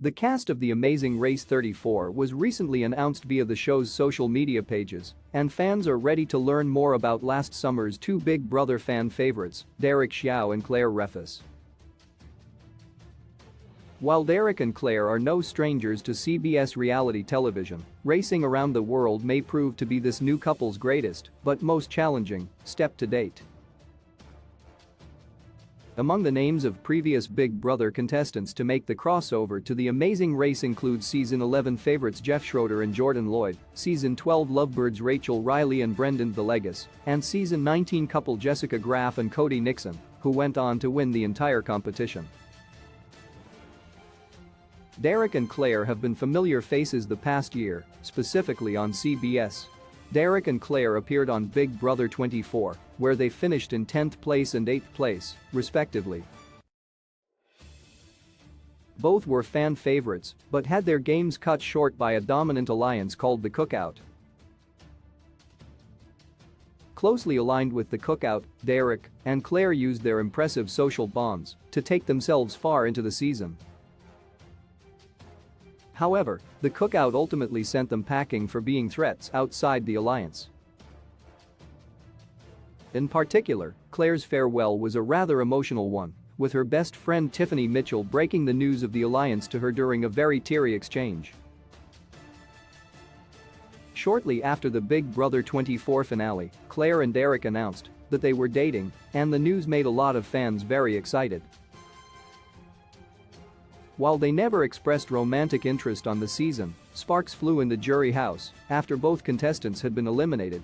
The cast of The Amazing Race 34 was recently announced via the show's social media pages, and fans are ready to learn more about last summer's two Big Brother fan favorites, Derek Xiao and Claire Refus. While Derek and Claire are no strangers to CBS reality television, racing around the world may prove to be this new couple's greatest, but most challenging, step to date. Among the names of previous Big Brother contestants to make the crossover to The Amazing Race include Season 11 favorites Jeff Schroeder and Jordan Lloyd, Season 12 lovebirds Rachel Riley and Brendan Villegas, and Season 19 couple Jessica Graff and Cody Nixon, who went on to win the entire competition. Derek and Claire have been familiar faces the past year, specifically on CBS. Derek and Claire appeared on Big Brother 24, where they finished in 10th place and 8th place, respectively. Both were fan favorites, but had their games cut short by a dominant alliance called the Cookout. Closely aligned with the Cookout, Derek and Claire used their impressive social bonds to take themselves far into the season. However, the Cookout ultimately sent them packing for being threats outside the alliance. In particular, Claire's farewell was a rather emotional one, with her best friend Tiffany Mitchell breaking the news of the alliance to her during a very teary exchange. Shortly after the Big Brother 24 finale, Claire and Derek announced that they were dating, and the news made a lot of fans very excited. While they never expressed romantic interest on the season, sparks flew in the jury house after both contestants had been eliminated.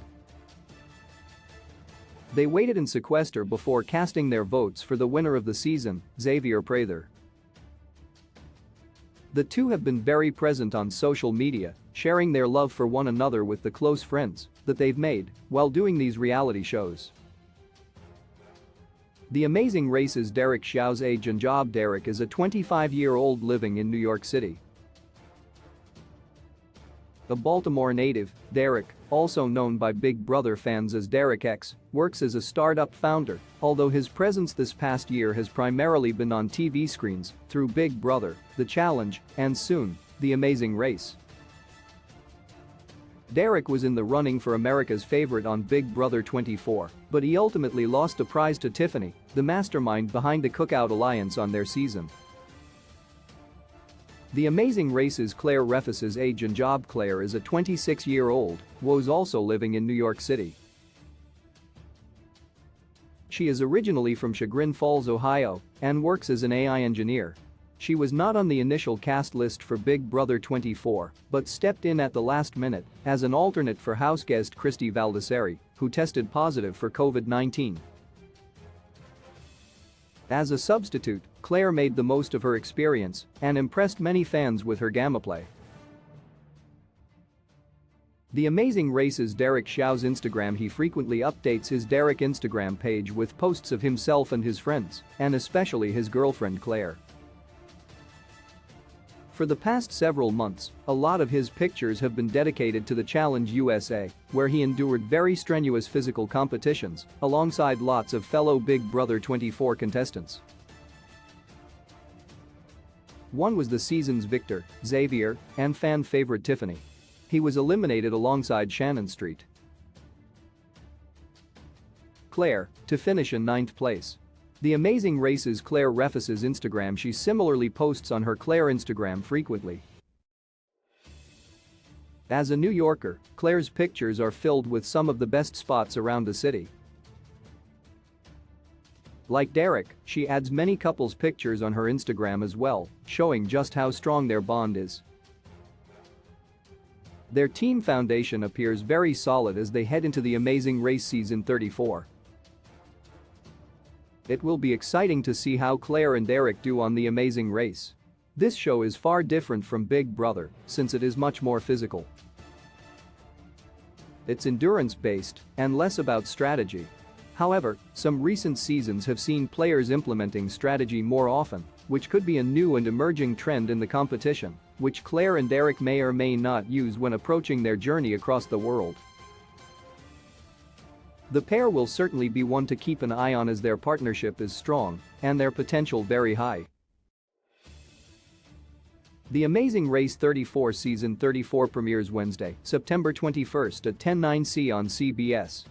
They waited in sequester before casting their votes for the winner of the season, Xavier Prather. The two have been very present on social media, sharing their love for one another with the close friends that they've made while doing these reality shows. The Amazing Race's Derek Xiao's age and job. Derek is a 25-year-old living in New York City. A Baltimore native, Derek, also known by Big Brother fans as Derek X, works as a startup founder, although his presence this past year has primarily been on TV screens through Big Brother, The Challenge, and soon, The Amazing Race. Derek was in the running for America's favorite on Big Brother 24, but he ultimately lost the prize to Tiffany, the mastermind behind the Cookout Alliance on their season. The Amazing Race's Claire Refus's age and job. Claire is a 26-year-old, was also living in New York City. She is originally from Chagrin Falls, Ohio, and works as an AI engineer. She was not on the initial cast list for Big Brother 24, but stepped in at the last minute as an alternate for houseguest Christy Valdesari, who tested positive for COVID-19. As a substitute, Claire made the most of her experience and impressed many fans with her gameplay. The Amazing Race's Derek Xiao's Instagram. He frequently updates his Derek Instagram page with posts of himself and his friends, and especially his girlfriend Claire. For the past several months, a lot of his pictures have been dedicated to the Challenge USA, where he endured very strenuous physical competitions alongside lots of fellow Big Brother 24 contestants. One was the season's victor, Xavier, and fan favorite Tiffany. He was eliminated alongside Shannon Street. Claire, to finish in 9th place. The Amazing Race's Claire Refus's Instagram. She similarly posts on her Claire Instagram frequently. As a New Yorker, Claire's pictures are filled with some of the best spots around the city. Like Derek, she adds many couples pictures on her Instagram as well, showing just how strong their bond is. Their team foundation appears very solid as they head into The Amazing Race Season 34. It will be exciting to see how Claire and Derek do on The Amazing Race. This show is far different from Big Brother since it is much more physical. It's endurance-based and less about strategy. However, some recent seasons have seen players implementing strategy more often, which could be a new and emerging trend in the competition, which Claire and Derek may or may not use when approaching their journey across the world. The pair will certainly be one to keep an eye on as their partnership is strong and their potential very high. The Amazing Race 34 Season 34 premieres Wednesday, September 21st at 10:09 on CBS.